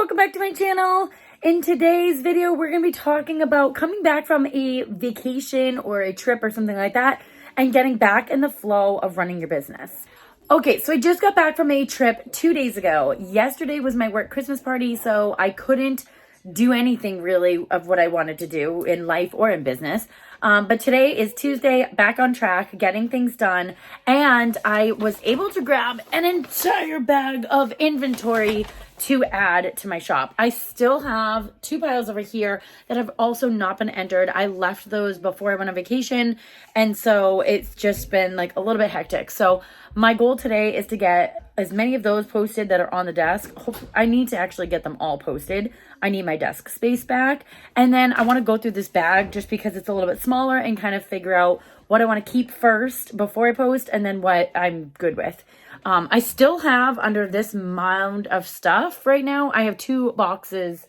welcome back to my channel. In today's video, we're going to be talking about coming back from a vacation or a trip or something like that and getting back in the flow of running your business. Okay, so I just got back from a trip 2 days ago. Yesterday was my work Christmas party, so I couldn't do anything really of what I wanted to do in life or in business. But today is Tuesday, back on track, getting things done. And I was able to grab an entire bag of inventory to add to my shop. I still have 2 piles over here that have also not been entered. I left those before I went on vacation. And so it's just been like a little bit hectic. So my goal today is to get as many of those posted that are on the desk. I need to actually get them all posted. I need my desk space back. And then I want to go through this bag just because it's a little bit smaller and kind of figure out what I want to keep first before I post and then what I'm good with. I still have under this mound of stuff right now, I have 2 boxes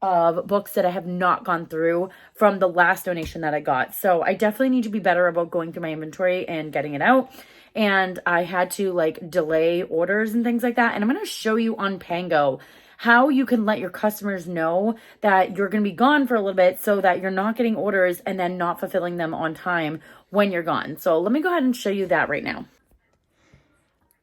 of books that I have not gone through from the last donation that I got. So I definitely need to be better about going through my inventory and getting it out. And I had to like delay orders and things like that. And I'm going to show you on Pango how you can let your customers know that you're going to be gone for a little bit so that you're not getting orders and then not fulfilling them on time when you're gone. So let me go ahead and show you that right now.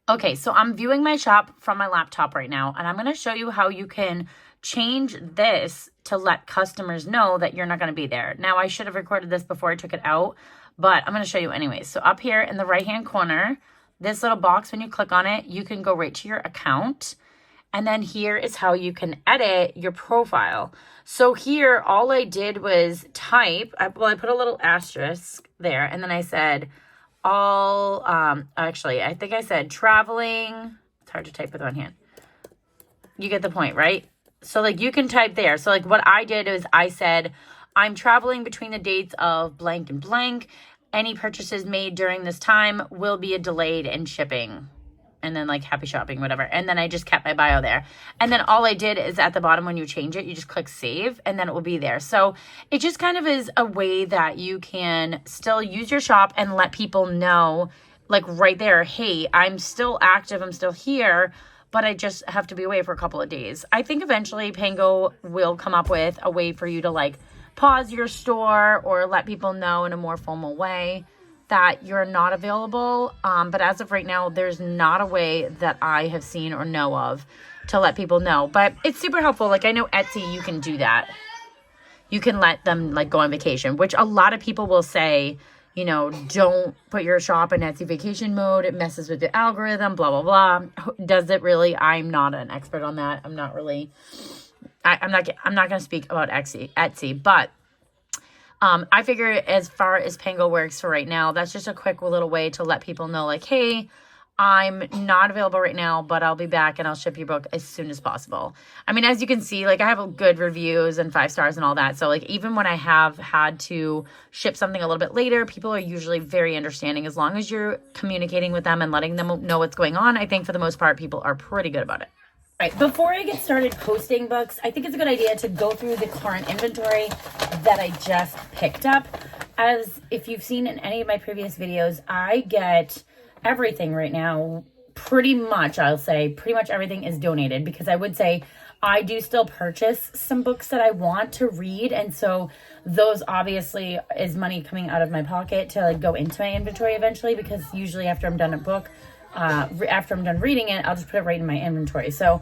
Okay, so I'm viewing my shop from my laptop right now, and I'm going to show you how you can change this to let customers know that you're not going to be there. Now, I should have recorded this before I took it out, but I'm going to show you anyways. So up here in the right-hand corner, this little box, when you click on it, you can go right to your account. And then here is how you can edit your profile. So here, all I did was type, I put a little asterisk there, and then I said, actually, I think I said traveling. It's hard to type with one hand. You get the point, right? So like you can type there. So like what I did is I said, I'm traveling between the dates of blank and blank. Any purchases made during this time will be delayed in shipping. And then like happy shopping, whatever. And then I just kept my bio there. And then all I did is at the bottom when you change it, you just click save and then it will be there. So it just kind of is a way that you can still use your shop and let people know like right there, hey, I'm still active, I'm still here, but I just have to be away for a couple of days. I think eventually Pango will come up with a way for you to like pause your store or let people know in a more formal way that you're not available. But as of right now, there's not a way that I have seen or know of to let people know. But it's super helpful. Like I know Etsy, you can do that. You can let them like go on vacation, which a lot of people will say, you know, don't put your shop in Etsy vacation mode. It messes with the algorithm, blah, blah, blah. Does it really? I'm not an expert on that. I'm not really, I'm not going to speak about Etsy, but I figure as far as Pango works for right now, that's just a quick little way to let people know like, hey, I'm not available right now, but I'll be back and I'll ship your book as soon as possible. I mean, as you can see, like I have good reviews and 5 stars and all that. So like even when I have had to ship something a little bit later, people are usually very understanding as long as you're communicating with them and letting them know what's going on. I think for the most part, people are pretty good about it. All right, before I get started posting books, I think it's a good idea to go through the current inventory that I just picked up. As if you've seen in any of my previous videos, I get everything right now, pretty much, I'll say, pretty much everything is donated because I would say I do still purchase some books that I want to read. And so those obviously is money coming out of my pocket to like go into my inventory eventually because usually after I'm done a book, after I'm done reading it, I'll just put it right in my inventory. So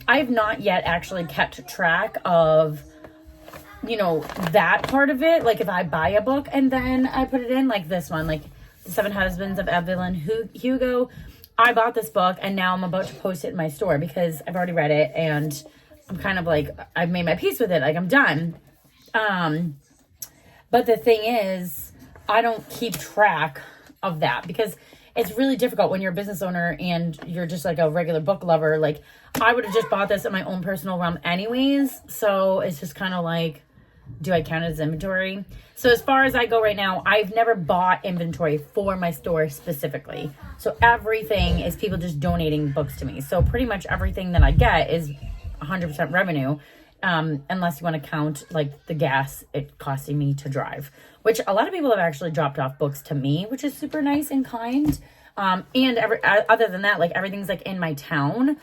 I've not yet actually kept track of, you know, that part of it. Like if I buy a book and then I put it in like this one, like The 7 Husbands of Evelyn Hugo. I bought this book and now I'm about to post it in my store because I've already read it and I'm kind of like, I've made my peace with it. Like I'm done. But the thing is, I don't keep track of that because it's really difficult when you're a business owner and you're just like a regular book lover. Like I would have just bought this in my own personal realm anyways. So it's just kind of like, do I count it as inventory? So as far as I go right now, I've never bought inventory for my store specifically. So everything is people just donating books to me. So pretty much everything that I get is 100% revenue. Unless you want to count like the gas it costing me to drive, which a lot of people have actually dropped off books to me, which is super nice and kind. And other than that, like everything's like in my town.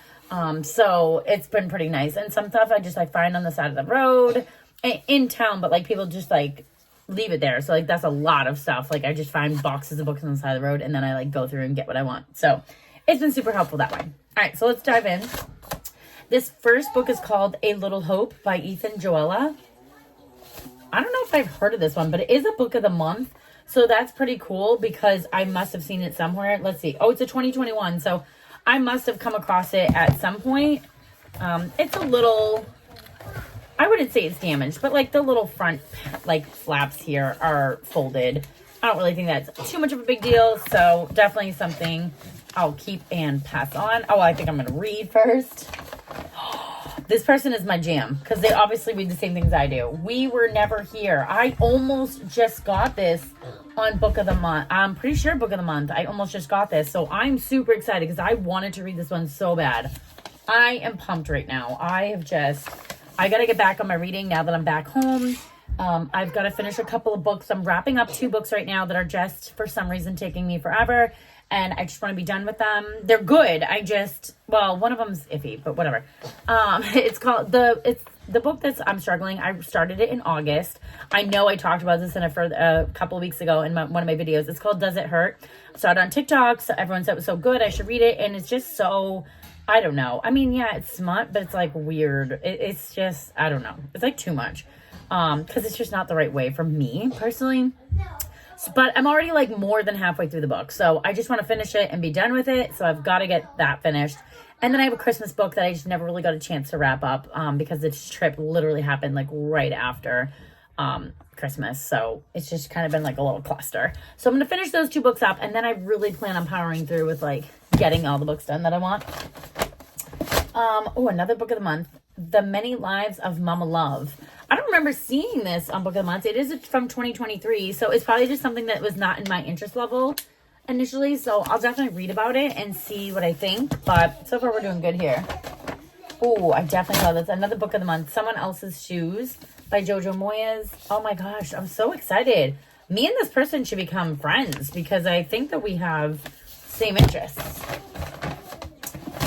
So it's been pretty nice. And some stuff I find on the side of the road in town, but like people just like leave it there. So like that's a lot of stuff. Like I just find boxes of books on the side of the road and then I like go through and get what I want. So it's been super helpful that way. All right, so let's dive in. This first book is called A Little Hope by Ethan Joella. I don't know if I've heard of this one, but it is a book of the month. So that's pretty cool because I must have seen it somewhere. Let's see. Oh, it's a 2021. So I must have come across it at some point. It's a little, I wouldn't say it's damaged, but like the little front like flaps here are folded. I don't really think that's too much of a big deal. So definitely something I'll keep and pass on. Oh, I think I'm going to read first. This person is my jam because they obviously read the same things I do. We Were Never Here. I almost just got this on Book of the Month. I'm pretty sure Book of the Month. I almost just got this. So I'm super excited because I wanted to read this one so bad. I am pumped right now. I got to get back on my reading now that I'm back home. I've got to finish a couple of books. I'm wrapping up 2 books right now that are just for some reason taking me forever. And I just want to be done with them. They're good. One of them's iffy, but whatever. It's the book I'm struggling. I started it in August. I know I talked about this for a couple of weeks ago in one of my videos. It's called Does It Hurt? I saw it on TikTok. So everyone said it was so good. I should read it. And it's just so, I don't know. I mean, yeah, it's smut, but it's like weird. It's just, I don't know. It's like too much. Because it's just not the right way for me personally. But I'm already like more than halfway through the book. So I just want to finish it and be done with it. So I've got to get that finished. And then I have a Christmas book that I just never really got a chance to wrap up because this trip literally happened like right after Christmas. So it's just kind of been like a little cluster. So I'm going to finish those 2 books up. And then I really plan on powering through with like getting all the books done that I want. Another book of the month. The Many Lives of Mama Love. I don't remember seeing this on Book of the Month. It is from 2023, so it's probably just something that was not in my interest level initially, so I'll definitely read about it and see what I think, but so far we're doing good here. Oh, I definitely saw this. Another Book of the Month, Someone Else's Shoes by Jojo Moyes. Oh my gosh, I'm so excited. Me and this person should become friends because I think that we have same interests.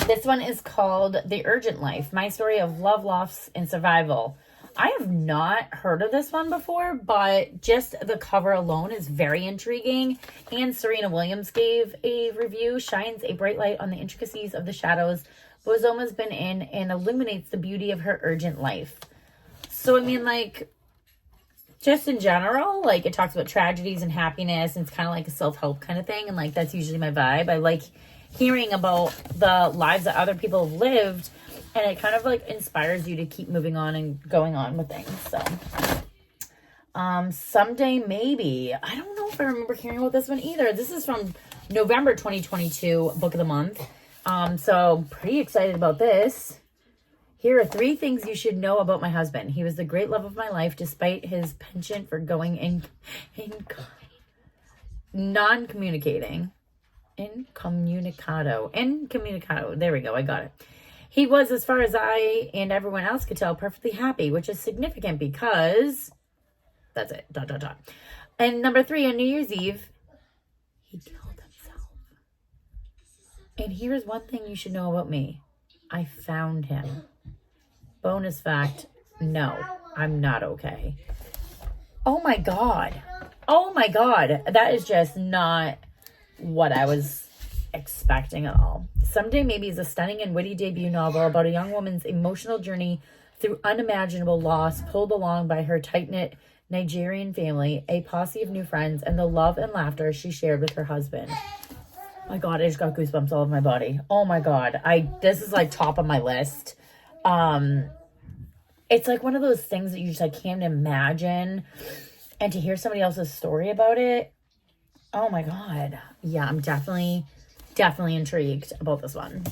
This one is called The Urgent Life, My Story of Love, Loss, and Survival. I have not heard of this one before, but just the cover alone is very intriguing. And Serena Williams gave a review, shines a bright light on the intricacies of the shadows Bozoma's been in and illuminates the beauty of her urgent life. So, I mean, like, just in general, like, it talks about tragedies and happiness, and it's kind of like a self-help kind of thing, and, like, that's usually my vibe. I like hearing about the lives that other people have lived, and it kind of like inspires you to keep moving on and going on with things. So Someday Maybe. I don't know if I remember hearing about this one either. This is from November 2022, Book of the Month. So pretty excited about this. Here are 3 things you should know about my husband. He was the great love of my life despite his penchant for going non-communicating. Incommunicado. There we go. I got it. He was, as far as I and everyone else could tell, perfectly happy, which is significant because that's it. ... And number 3, on New Year's Eve, he killed himself. And here's one thing you should know about me. I found him. Bonus fact, no, I'm not okay. Oh my God. That is just not what I was expecting at all. Someday Maybe is a stunning and witty debut novel about a young woman's emotional journey through unimaginable loss, pulled along by her tight-knit Nigerian family, a posse of new friends, and the love and laughter she shared with her husband. My God, I just got goosebumps all over my body. Oh my God. This is like top of my list. It's like one of those things that you just like can't imagine, and to hear somebody else's story about it, oh my God. Yeah, I'm definitely intrigued about this one.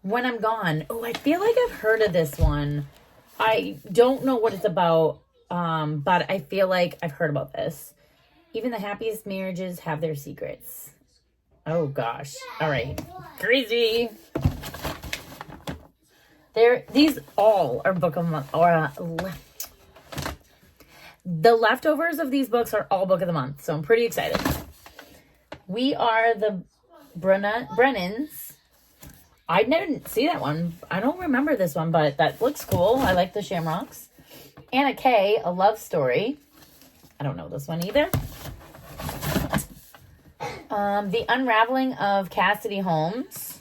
When I'm Gone. Oh, I feel like I've heard of this one. I don't know what it's about, but I feel like I've heard about this. Even the happiest marriages have their secrets. Oh gosh. All right. Crazy. These all are Book of the Month, or the leftovers of these books are all Book of the Month, so I'm pretty excited. We Are the Brennan's. I didn't see that one. I don't remember this one, but that looks cool. I like the shamrocks. Anna K, A Love Story. I don't know this one either. The Unraveling of Cassidy Holmes.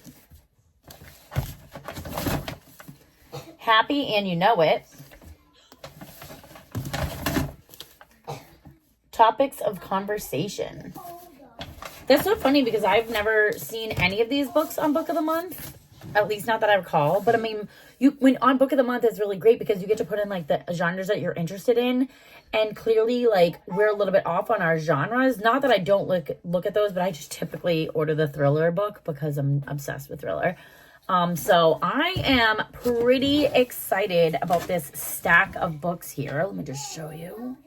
Happy and You Know It. Topics of Conversation. That's so funny because I've never seen any of these books on Book of the Month. At least not that I recall. But I mean, when on Book of the Month, it's really great because you get to put in like the genres that you're interested in. And clearly, like, we're a little bit off on our genres. Not that I don't look at those, but I just typically order the thriller book because I'm obsessed with thriller. So I am pretty excited about this stack of books here. Let me just show you.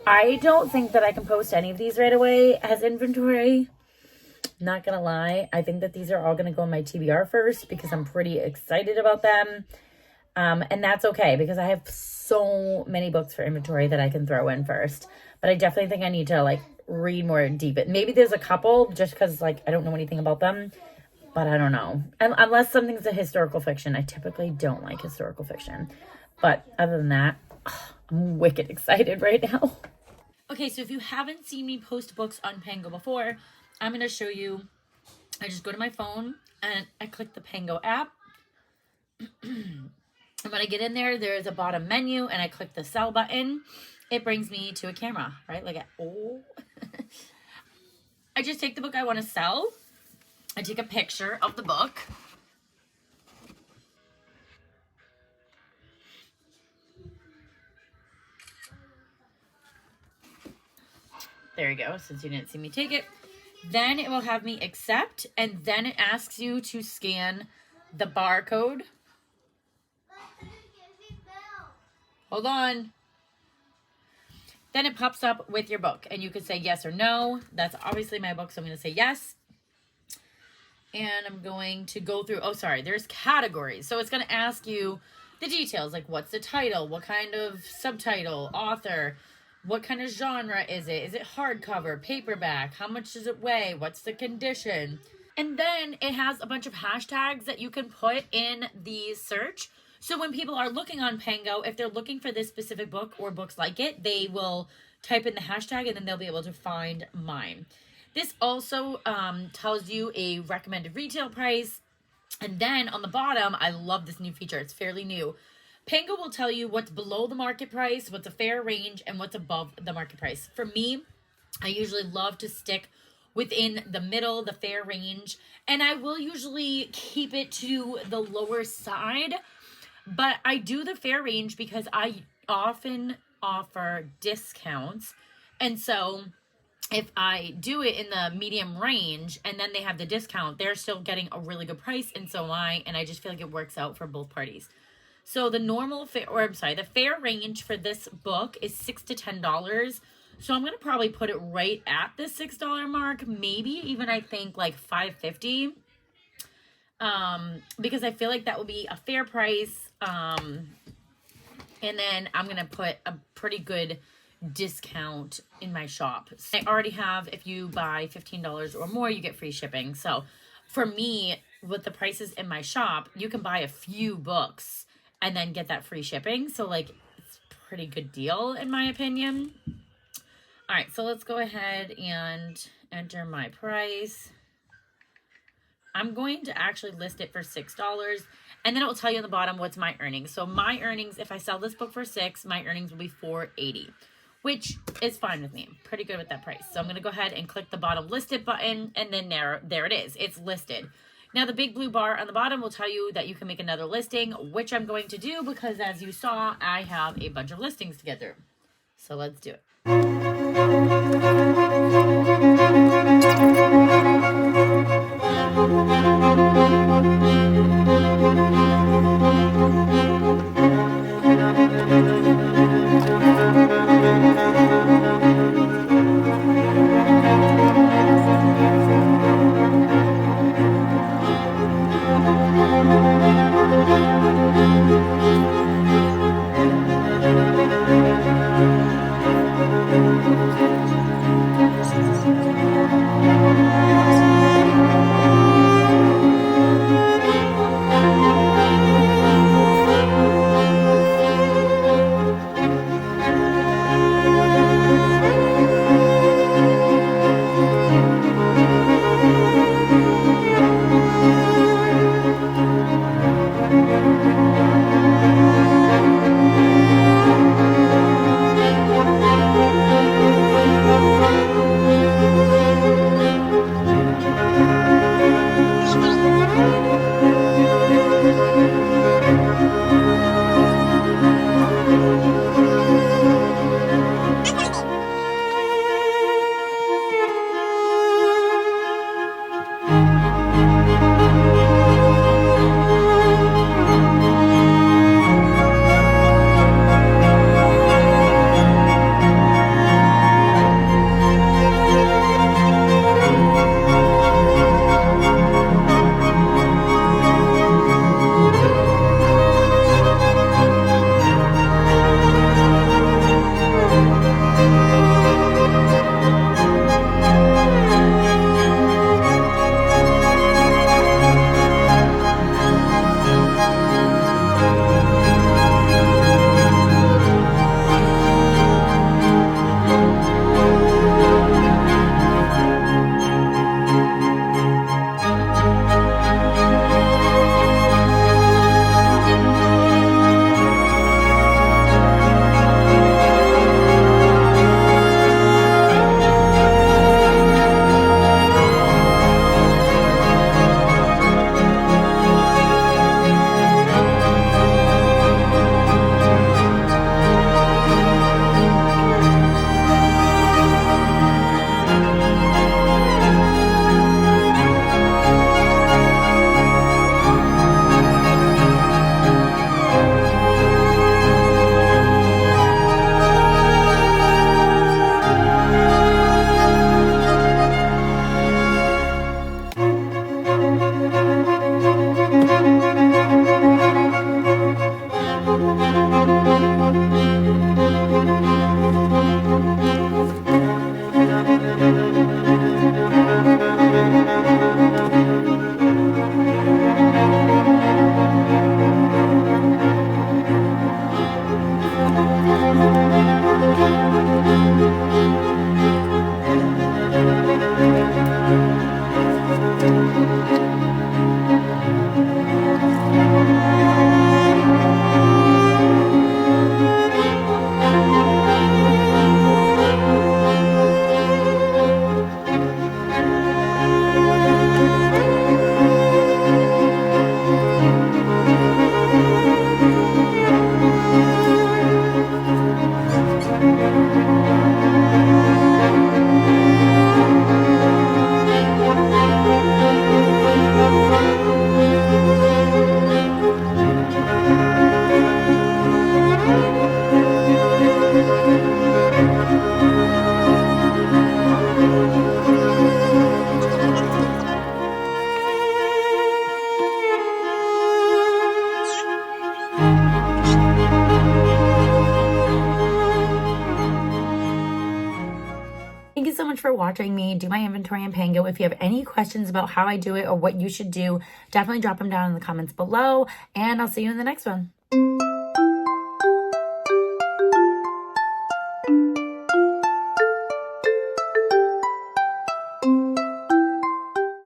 I don't think that I can post any of these right away as inventory. Not gonna lie. I think that these are all gonna go in my TBR first because I'm pretty excited about them. And that's okay because I have so many books for inventory that I can throw in first. But I definitely think I need to like read more deep. Maybe there's a couple just because like I don't know anything about them. But I don't know. And unless something's a historical fiction. I typically don't like historical fiction. But other than that, I'm wicked excited right now. Okay, so if you haven't seen me post books on Pango before, I'm going to show you. I just go to my phone and I click the Pango app. And when I get in there, there's a bottom menu and I click the sell button. It brings me to a camera, right? Like, I just take the book I want to sell. I take a picture of the book. There you go, since you didn't see me take it. Then it will have me accept, and then it asks you to scan the barcode. Hold on. Then it pops up with your book, and you can say yes or no. That's obviously my book, so I'm going to say yes. And I'm going to go through, there's categories. So it's going to ask you the details, like what's the title, what kind of subtitle, author, what kind of genre is it? Is it hardcover, paperback? How much does it weigh? What's the condition? And then it has a bunch of hashtags that you can put in the search. So when people are looking on Pango, if they're looking for this specific book or books like it, they will type in the hashtag and then they'll be able to find mine. This also tells you a recommended retail price. And then on the bottom, I love this new feature. It's fairly new. Pango will tell you what's below the market price, what's a fair range, and what's above the market price. For me, I usually love to stick within the middle, the fair range, and I will usually keep it to the lower side, but I do the fair range because I often offer discounts, and so if I do it in the medium range and then they have the discount, they're still getting a really good price, and so am I, and I just feel like it works out for both parties. So the the fair range for this book is $6 to $10. So I'm going to probably put it right at the $6 mark, maybe even I think like $5.50. Because I feel like that will be a fair price. And then I'm going to put a pretty good discount in my shop. So I already have, if you buy $15 or more, you get free shipping. So for me, with the prices in my shop, you can buy a few books and then get that free shipping. So like, it's a pretty good deal in my opinion. All right, so let's go ahead and enter my price. I'm going to actually list it for $6, and then it will tell you on the bottom what's my earnings. So my earnings, if I sell this book for $6, my earnings will be $4.80, which is fine with me. I'm pretty good with that price. So I'm going to go ahead and click the bottom listed button, and then there it is. It's listed. Now, the big blue bar on the bottom will tell you that you can make another listing, which I'm going to do because, as you saw, I have a bunch of listings to get through. So let's do it. for watching me do my inventory in Pango. If you have any questions about how I do it or what you should do, definitely drop them down in the comments below, and I'll see you in the next one.